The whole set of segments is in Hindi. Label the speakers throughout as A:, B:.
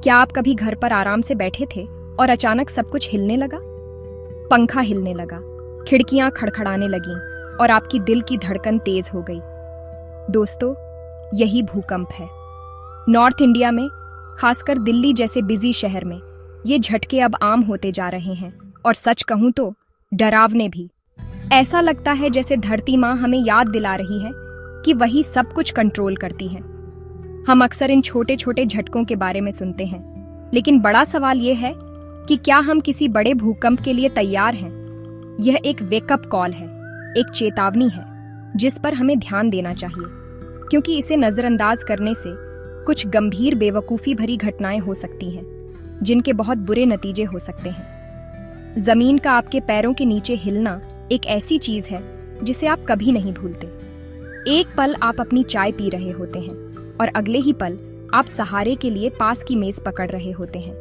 A: क्या आप कभी घर पर आराम से बैठे थे और अचानक सब कुछ हिलने लगा? पंखा हिलने लगा, खिड़कियां खड़खड़ाने लगीं और आपकी दिल की धड़कन तेज हो गई। दोस्तों, यही भूकंप है। नॉर्थ इंडिया में, खासकर दिल्ली जैसे बिजी शहर में, ये झटके अब आम होते जा रहे हैं और सच कहूं तो डरावने भी। ऐसा लगता है जैसे धरती माँ हमें याद दिला रही है कि वही सब कुछ कंट्रोल करती है। हम अक्सर इन छोटे छोटे झटकों के बारे में सुनते हैं, लेकिन बड़ा सवाल यह है कि क्या हम किसी बड़े भूकंप के लिए तैयार हैं? यह एक वेकअप कॉल है, एक चेतावनी है जिस पर हमें ध्यान देना चाहिए, क्योंकि इसे नजरअंदाज करने से कुछ गंभीर बेवकूफ़ी भरी घटनाएं हो सकती हैं, जिनके बहुत बुरे नतीजे हो सकते हैं। जमीन का आपके पैरों के नीचे हिलना एक ऐसी चीज है जिसे आप कभी नहीं भूलते। एक पल आप अपनी चाय पी रहे होते हैं और अगले ही पल आप सहारे के लिए पास की मेज पकड़ रहे होते हैं।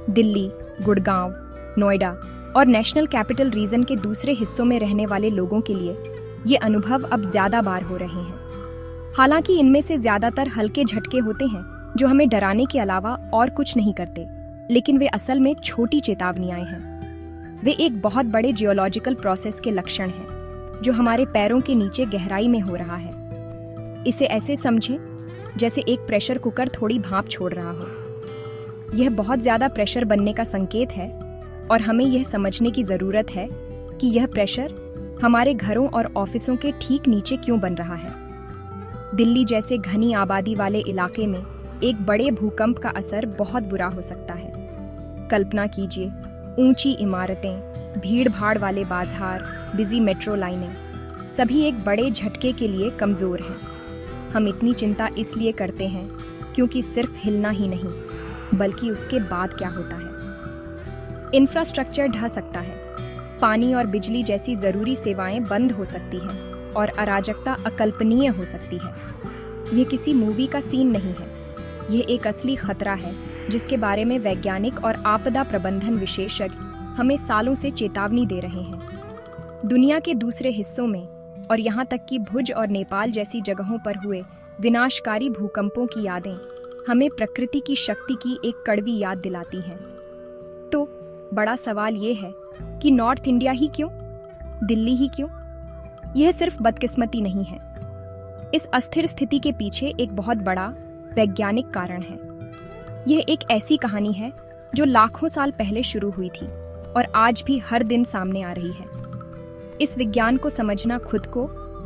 A: दिल्ली, गुड़गांव, नोएडा और नेशनल कैपिटल रीजन के दूसरे हिस्सों में रहने वाले लोगों के लिए ये अनुभव अब ज्यादा बार हो रहे हैं। हालांकि इनमें से ज्यादातर हल्के झटके होते हैं जो हमें डराने के अलावा और कुछ नहीं करते, लेकिन वे असल में छोटी चेतावनियां हैं। वे एक बहुत बड़े जियोलॉजिकल प्रोसेस के लक्षण हैं जो हमारे पैरों के नीचे गहराई में हो रहा है। इसे ऐसे समझें जैसे एक प्रेशर कुकर थोड़ी भाप छोड़ रहा हो। यह बहुत ज्यादा प्रेशर बनने का संकेत है और हमें यह समझने की जरूरत है कि यह प्रेशर हमारे घरों और ऑफिसों के ठीक नीचे क्यों बन रहा है। दिल्ली जैसे घनी आबादी वाले इलाके में एक बड़े भूकंप का असर बहुत बुरा हो सकता है। कल्पना कीजिए, ऊंची इमारतें, भीड़ भाड़ वाले बाजार, बिजी मेट्रो लाइनें, सभी एक बड़े झटके के लिए कमजोर हैं। हम इतनी चिंता इसलिए करते हैं क्योंकि सिर्फ हिलना ही नहीं, बल्कि उसके बाद क्या होता है। इंफ्रास्ट्रक्चर ढह सकता है, पानी और बिजली जैसी जरूरी सेवाएं बंद हो सकती हैं और अराजकता अकल्पनीय हो सकती है। यह किसी मूवी का सीन नहीं है, यह एक असली खतरा है जिसके बारे में वैज्ञानिक और आपदा प्रबंधन विशेषज्ञ हमें सालों से चेतावनी दे रहे हैं। दुनिया के दूसरे हिस्सों में और यहाँ तक कि भुज और नेपाल जैसी जगहों पर हुए विनाशकारी भूकंपों की यादें हमें प्रकृति की शक्ति की एक कड़वी याद दिलाती हैं। तो बड़ा सवाल ये है कि नॉर्थ इंडिया ही क्यों, दिल्ली ही क्यों? यह सिर्फ बदकिस्मती नहीं है। इस अस्थिर स्थिति के पीछे एक बहुत बड़ा वैज्ञानिक कारण है। यह एक ऐसी कहानी है जो लाखों साल पहले शुरू हुई थी और आज भी हर दिन सामने आ रही है। इस विज्ञान को समझना खुद को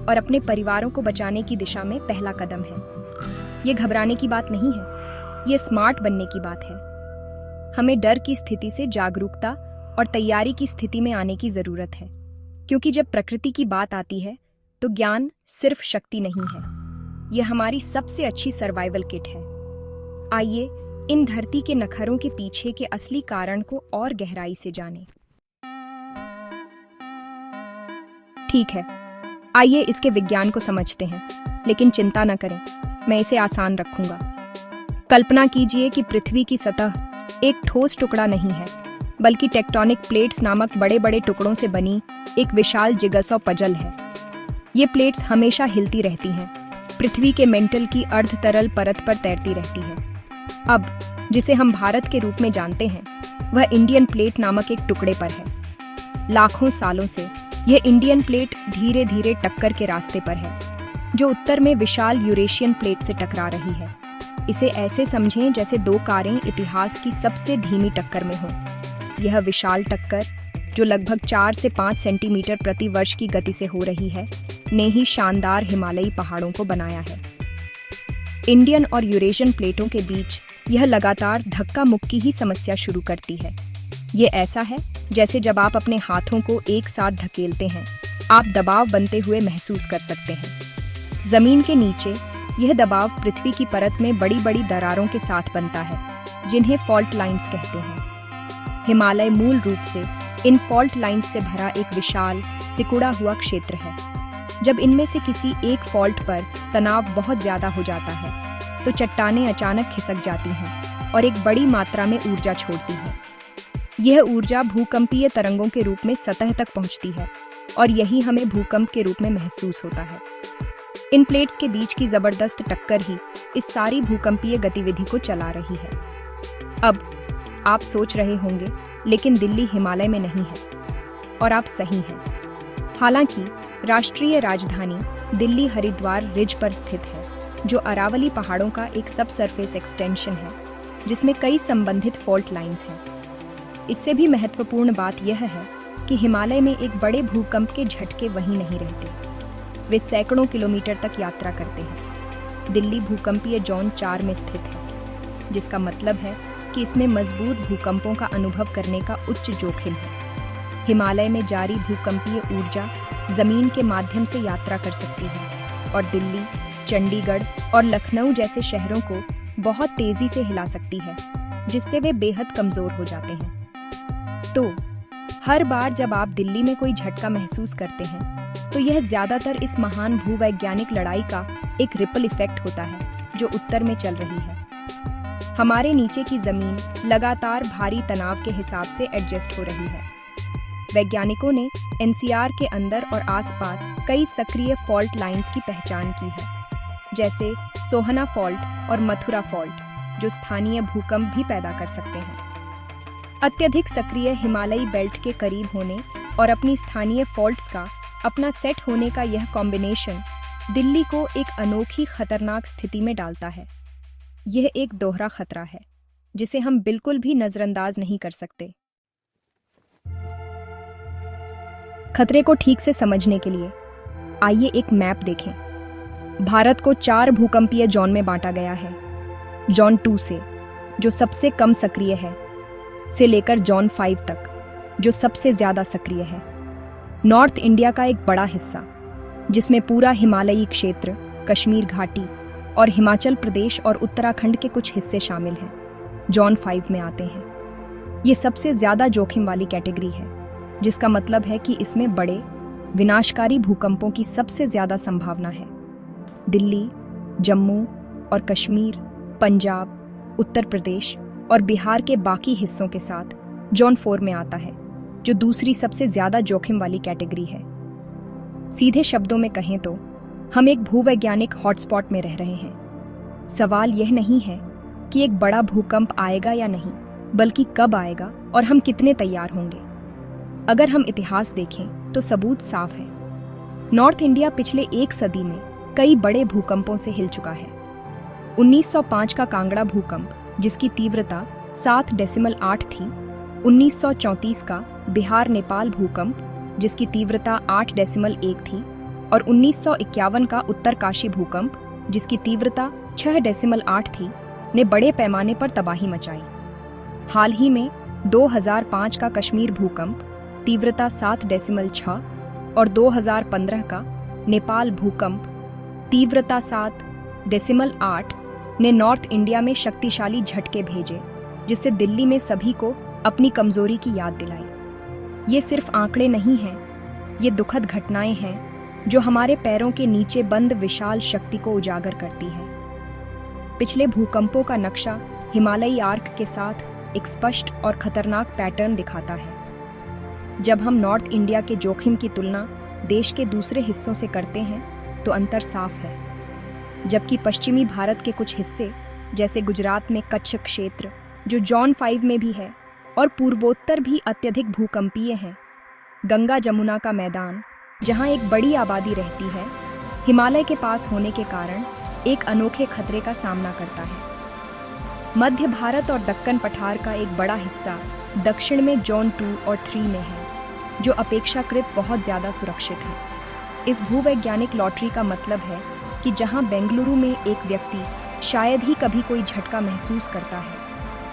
A: और अपने परिवारों को बचाने की दिशा में पहला कदम है। ये घबराने की बात नहीं है, ये स्मार्ट बनने की बात है। हमें डर की स्थिति से जागरूकता और तैयारी की स्थिति में आने की जरूरत है, क्योंकि जब प्रकृति की बात आती है तो ज्ञान सिर्फ शक्ति नहीं है, यह हमारी सबसे अच्छी सर्वाइवल किट है। आइए इन धरती के नखरों के पीछे के असली कारण को और गहराई से जानें। ठीक है, आइए इसके विज्ञान को समझते हैं, लेकिन चिंता न करें, मैं इसे आसान रखूंगा। कल्पना कीजिए कि पृथ्वी की सतह एक ठोस टुकड़ा नहीं है, बल्कि टेक्टोनिक प्लेट्स नामक बड़े बड़े टुकड़ों से बनी एक विशाल जिगसॉ पजल है। ये प्लेट्स हमेशा हिलती रहती हैं, पृथ्वी के मेंटल की अर्ध तरल परत पर तैरती रहती है। अब जिसे हम भारत के रूप में जानते हैं, वह इंडियन प्लेट नामक एक टुकड़े पर है। लाखों सालों से यह इंडियन प्लेट धीरे धीरे टक्कर के रास्ते पर है, जो उत्तर में विशाल यूरेशियन प्लेट से टकरा रही है। इसे ऐसे समझें जैसे दो कारें इतिहास की सबसे धीमी टक्कर में हों। यह विशाल टक्कर, जो लगभग 4 से 5 सेंटीमीटर प्रति वर्ष की गति से हो रही है, ने ही शानदार हिमालयी पहाड़ों को बनाया है। इंडियन और यूरेशियन प्लेटों के बीच यह लगातार धक्का मुक्की ही समस्या शुरू करती है। ये ऐसा है जैसे जब आप अपने हाथों को एक साथ धकेलते हैं, आप दबाव बनते हुए महसूस कर सकते हैं। जमीन के नीचे यह दबाव पृथ्वी की परत में बड़ी बड़ी दरारों के साथ बनता है, जिन्हें फॉल्ट लाइंस कहते हैं। हिमालय मूल रूप से इन फॉल्ट लाइंस से भरा एक विशाल सिकुड़ा हुआ क्षेत्र है। जब इनमें से किसी एक फॉल्ट पर तनाव बहुत ज्यादा हो जाता है, तो चट्टानें अचानक खिसक जाती हैं और एक बड़ी मात्रा में ऊर्जा छोड़ती हैं। यह ऊर्जा भूकंपीय तरंगों के रूप में सतह तक पहुंचती है और यही हमें भूकंप के रूप में महसूस होता है। इन प्लेट्स के बीच की जबरदस्त टक्कर ही इस सारी भूकंपीय गतिविधि को चला रही है। अब आप सोच रहे होंगे, लेकिन दिल्ली हिमालय में नहीं है, और आप सही हैं। हालांकि राष्ट्रीय राजधानी दिल्ली हरिद्वार रिज पर स्थित है, जो अरावली पहाड़ों का एक सब सरफेस एक्सटेंशन है, जिसमें कई संबंधित फॉल्ट लाइंस हैं। इससे भी महत्वपूर्ण बात यह है कि हिमालय में एक बड़े भूकंप के झटके वहीं नहीं रहते, वे सैकड़ों किलोमीटर तक यात्रा करते हैं। दिल्ली भूकंपीय जोन 4 में स्थित है, जिसका मतलब है कि इसमें मजबूत भूकंपों का अनुभव करने का उच्च जोखिम है। हिमालय में जारी भूकंपीय ऊर्जा जमीन के माध्यम से यात्रा कर सकती है और दिल्ली, चंडीगढ़ और लखनऊ जैसे शहरों को बहुत तेजी से हिला सकती है, जिससे वे बेहद कमजोर हो जाते हैं। तो हर बार जब आप दिल्ली में कोई झटका महसूस करते हैं, तो यह ज्यादातर इस महान भूवैज्ञानिक लड़ाई का एक रिपल इफेक्ट होता है जो उत्तर में चल रही है। हमारे नीचे की जमीन लगातार भारी तनाव के हिसाब से एडजस्ट हो रही है। वैज्ञानिकों ने एनसीआर के अंदर और आसपास कई सक्रिय फॉल्ट लाइंस की पहचान की है, जैसे सोहना फॉल्ट और मथुरा फॉल्ट, जो स्थानीय भूकंप भी पैदा कर सकते हैं। अत्यधिक सक्रिय हिमालयी बेल्ट के करीब होने और अपनी स्थानीय फॉल्ट्स का अपना सेट होने का यह कॉम्बिनेशन दिल्ली को एक अनोखी खतरनाक स्थिति में डालता है। यह एक दोहरा खतरा है जिसे हम बिल्कुल भी नजरअंदाज नहीं कर सकते। खतरे को ठीक से समझने के लिए आइए एक मैप देखें। भारत को 4 भूकंपीय जोन में बांटा गया है। जोन 2 से, जो सबसे कम सक्रिय है, से लेकर जोन 5 तक, जो सबसे ज्यादा सक्रिय है। नॉर्थ इंडिया का एक बड़ा हिस्सा, जिसमें पूरा हिमालयी क्षेत्र, कश्मीर घाटी और हिमाचल प्रदेश और उत्तराखंड के कुछ हिस्से शामिल हैं, जोन 5 में आते हैं। ये सबसे ज्यादा जोखिम वाली कैटेगरी है, जिसका मतलब है कि इसमें बड़े विनाशकारी भूकंपों की सबसे ज्यादा संभावना है। दिल्ली, जम्मू और कश्मीर, पंजाब, उत्तर प्रदेश और बिहार के बाकी हिस्सों के साथ जोन 4 में आता है, जो दूसरी सबसे ज्यादा जोखिम वाली कैटेगरी है। सीधे शब्दों में कहें तो हम एक भूवैज्ञानिक हॉटस्पॉट में रह रहे हैं। सवाल यह नहीं है कि एक बड़ा भूकंप आएगा या नहीं, बल्कि कब आएगा और हम कितने तैयार होंगे। अगर हम इतिहास देखें तो सबूत साफ है। नॉर्थ इंडिया पिछले 1 सदी में कई बड़े भूकंपों से हिल चुका है। 1905 का कांगड़ा भूकंप, जिसकी तीव्रता 7.8 थी, 1934 का बिहार नेपाल भूकंप, जिसकी तीव्रता 8.1 थी, और 1951 का उत्तरकाशी भूकंप, जिसकी तीव्रता 6.8 थी, ने बड़े पैमाने पर तबाही मचाई। हाल ही में 2005 का कश्मीर भूकंप, तीव्रता 7.6, और 2015 का नेपाल भूकंप, तीव्रता 7.8, ने नॉर्थ इंडिया में शक्तिशाली झटके भेजे, जिससे दिल्ली में सभी को अपनी कमजोरी की याद दिलाई। ये सिर्फ आंकड़े नहीं हैं, ये दुखद घटनाएं हैं जो हमारे पैरों के नीचे बंद विशाल शक्ति को उजागर करती है। पिछले भूकंपों का नक्शा हिमालयी आर्क के साथ एक स्पष्ट और खतरनाक पैटर्न दिखाता है। जब हम नॉर्थ इंडिया के जोखिम की तुलना देश के दूसरे हिस्सों से करते हैं, तो अंतर साफ है। जबकि पश्चिमी भारत के कुछ हिस्से, जैसे गुजरात में कच्छ क्षेत्र, जो जोन 5 में भी है, और पूर्वोत्तर भी अत्यधिक भूकंपीय हैं। गंगा जमुना का मैदान, जहां एक बड़ी आबादी रहती है, हिमालय के पास होने के कारण एक अनोखे खतरे का सामना करता है। मध्य भारत और दक्कन पठार का एक बड़ा हिस्सा दक्षिण में जोन 2 और 3 में है, जो अपेक्षाकृत बहुत ज्यादा सुरक्षित है। इस भूवैज्ञानिक लॉटरी का मतलब है कि जहां बेंगलुरु में एक व्यक्ति शायद ही कभी कोई झटका महसूस करता है,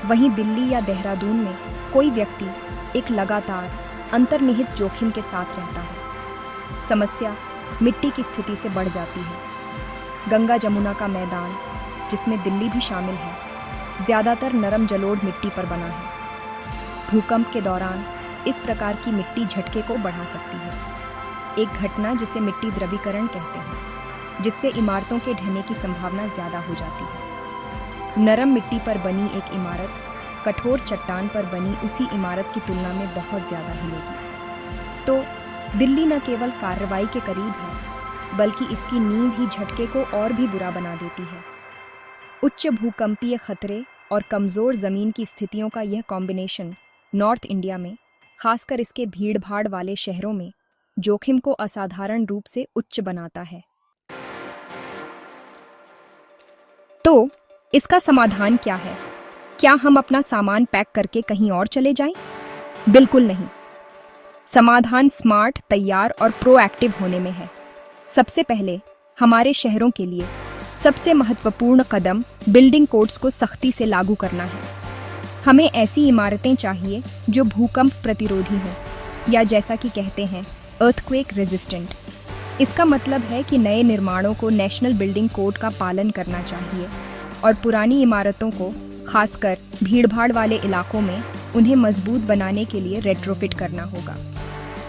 A: वहीं दिल्ली या देहरादून में कोई व्यक्ति एक लगातार अंतर्निहित जोखिम के साथ रहता है। समस्या मिट्टी की स्थिति से बढ़ जाती है। गंगा जमुना का मैदान, जिसमें दिल्ली भी शामिल है, ज्यादातर नरम जलोढ़ मिट्टी पर बना है। भूकंप के दौरान इस प्रकार की मिट्टी झटके को बढ़ा सकती है, एक घटना जिसे मिट्टी द्रवीकरण कहते हैं, जिससे इमारतों के ढहने की संभावना ज्यादा हो जाती है। नरम मिट्टी पर बनी एक इमारत कठोर चट्टान पर बनी उसी इमारत की तुलना में बहुत ज्यादा हिलेगी। तो दिल्ली न केवल कार्रवाई के करीब है, बल्कि इसकी नींव ही झटके को और भी बुरा बना देती है। उच्च भूकंपीय खतरे और कमज़ोर ज़मीन की स्थितियों का यह कॉम्बिनेशन नॉर्थ इंडिया में, खासकर इसके भीड़-भाड़ वाले शहरों में, जोखिम को असाधारण रूप से उच्च बनाता है। तो इसका समाधान क्या है? क्या हम अपना सामान पैक करके कहीं और चले जाएं? बिल्कुल नहीं। समाधान स्मार्ट, तैयार और प्रोएक्टिव होने में है। सबसे पहले हमारे शहरों के लिए सबसे महत्वपूर्ण कदम बिल्डिंग कोड्स को सख्ती से लागू करना है। हमें ऐसी इमारतें चाहिए जो भूकंप प्रतिरोधी हों, या जैसा कि कहते हैं अर्थक्वेक रेजिस्टेंट। इसका मतलब है कि नए निर्माणों को नेशनल बिल्डिंग कोड का पालन करना चाहिए और पुरानी इमारतों को, खासकर भीड़भाड़ वाले इलाकों में, उन्हें मजबूत बनाने के लिए रेट्रोफिट करना होगा।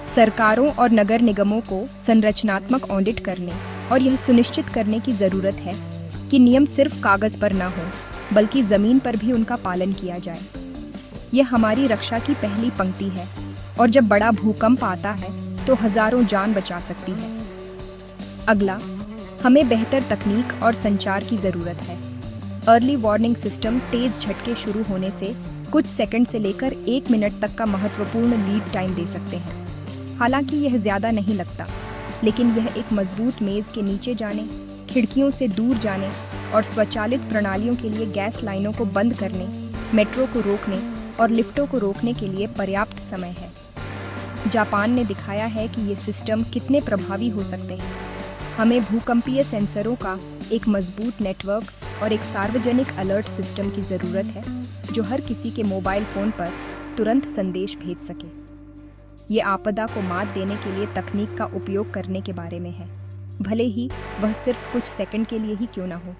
A: सरकारों और नगर निगमों को संरचनात्मक ऑडिट करने और यह सुनिश्चित करने की ज़रूरत है कि नियम सिर्फ कागज़ पर न हो, बल्कि ज़मीन पर भी उनका पालन किया जाए। यह हमारी रक्षा की पहली पंक्ति है और जब बड़ा भूकंप आता है तो हज़ारों जान बचा सकती है। अगला, हमें बेहतर तकनीक और संचार की ज़रूरत है। अर्ली वार्निंग सिस्टम तेज़ झटके शुरू होने से कुछ सेकंड से लेकर 1 मिनट तक का महत्वपूर्ण लीड टाइम दे सकते हैं। हालांकि यह ज़्यादा नहीं लगता, लेकिन यह एक मजबूत मेज़ के नीचे जाने, खिड़कियों से दूर जाने और स्वचालित प्रणालियों के लिए गैस लाइनों को बंद करने, मेट्रो को रोकने और लिफ्टों को रोकने के लिए पर्याप्त समय है। जापान ने दिखाया है कि ये सिस्टम कितने प्रभावी हो सकते हैं। हमें भूकंपीय सेंसरों का एक मजबूत नेटवर्क और एक सार्वजनिक अलर्ट सिस्टम की ज़रूरत है जो हर किसी के मोबाइल फ़ोन पर तुरंत संदेश भेज सके। ये आपदा को मात देने के लिए तकनीक का उपयोग करने के बारे में है, भले ही वह सिर्फ कुछ सेकंड के लिए ही क्यों ना हो।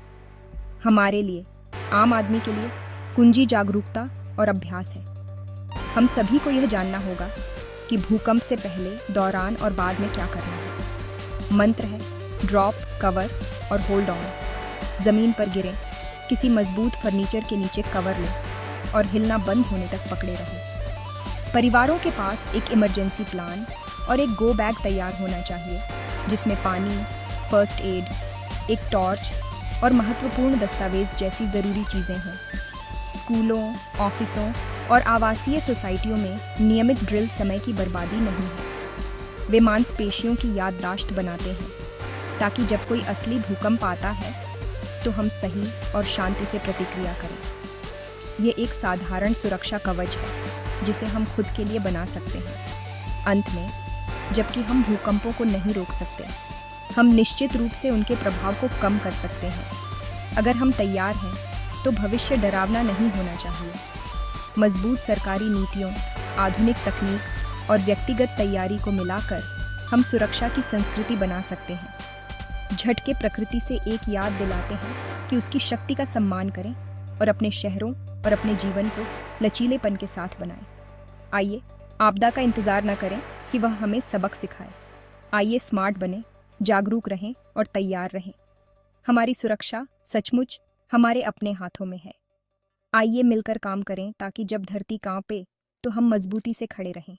A: हमारे लिए, आम आदमी के लिए, कुंजी जागरूकता और अभ्यास है। हम सभी को यह जानना होगा कि भूकंप से पहले, दौरान और बाद में क्या करना है। मंत्र है ड्रॉप, कवर और होल्ड ऑन। ज़मीन पर गिरें, किसी मजबूत फर्नीचर के नीचे कवर लें और हिलना बंद होने तक पकड़े रहें। परिवारों के पास एक इमरजेंसी प्लान और एक गो बैग तैयार होना चाहिए, जिसमें पानी, फर्स्ट एड, एक टॉर्च और महत्वपूर्ण दस्तावेज जैसी ज़रूरी चीज़ें हों। स्कूलों, ऑफिसों और आवासीय सोसाइटियों में नियमित ड्रिल समय की बर्बादी नहीं है। वे मांसपेशियों की याददाश्त बनाते हैं ताकि जब कोई असली भूकंप आता है तो हम सही और शांति से प्रतिक्रिया करें। ये एक साधारण सुरक्षा कवच है जिसे हम खुद के लिए बना सकते हैं। अंत में, जबकि हम भूकंपों को नहीं रोक सकते, हम निश्चित रूप से उनके प्रभाव को कम कर सकते हैं। अगर हम तैयार हैं तो भविष्य डरावना नहीं होना चाहिए। मजबूत सरकारी नीतियों, आधुनिक तकनीक और व्यक्तिगत तैयारी को मिलाकर हम सुरक्षा की संस्कृति बना सकते हैं। झटके प्रकृति से एक याद दिलाते हैं कि उसकी शक्ति का सम्मान करें और अपने शहरों और अपने जीवन को लचीलेपन के साथ बनाएं। आइए आपदा का इंतजार न करें कि वह हमें सबक सिखाए। आइए स्मार्ट बने, जागरूक रहें और तैयार रहें। हमारी सुरक्षा सचमुच हमारे अपने हाथों में है। आइए मिलकर काम करें ताकि जब धरती कांपे तो हम मजबूती से खड़े रहें।